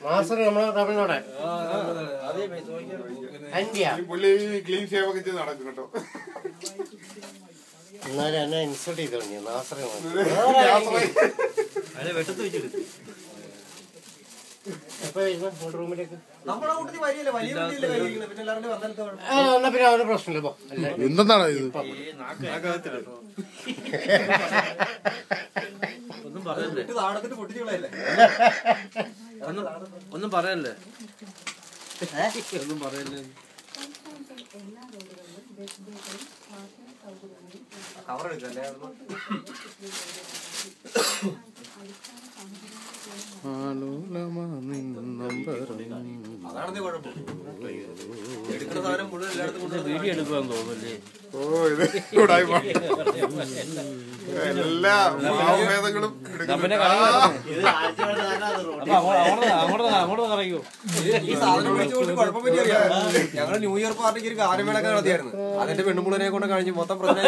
Master നമ്മളെ Tamil Nadu clean shave ഒക്കെ ചെയ്ത് നടക്കും കേട്ടോ. എന്നാലും എന്നെ ഇൻസൾട്ട് ചെയ്ത് തുടങ്ങി നാസറെ എപ്പോ വരുന്ന റൂമിലേക്ക് എന്നാ പിന്നെ അവരുടെ പ്രശ്നമില്ല. ഇപ്പൊ എന്താണ് ഇത്? ഒന്നും പറയല്ലേ ഒന്നും പറയല്ലേ ഒന്നും പറയല്ലേ. വീഡിയോ എടുക്കാന്ന് തോന്നുന്നല്ലേ. എല്ലാ ഭാവഭേദങ്ങളും അങ്ങോട്ട് പറയൂ. ഈ സാധനം വിളിച്ചുകൊണ്ട് കുഴപ്പം പറ്റിയ ഞങ്ങള് ന്യൂ ഇയർ പാർട്ടിക്ക് ഒരു ഗാനമേളൊക്കെ നടത്തിയായിരുന്നു. അതിന്റെ പെണ്ണുമുളനെ കൊണ്ട് കഴിഞ്ഞ് മൊത്തം പ്രശ്നം.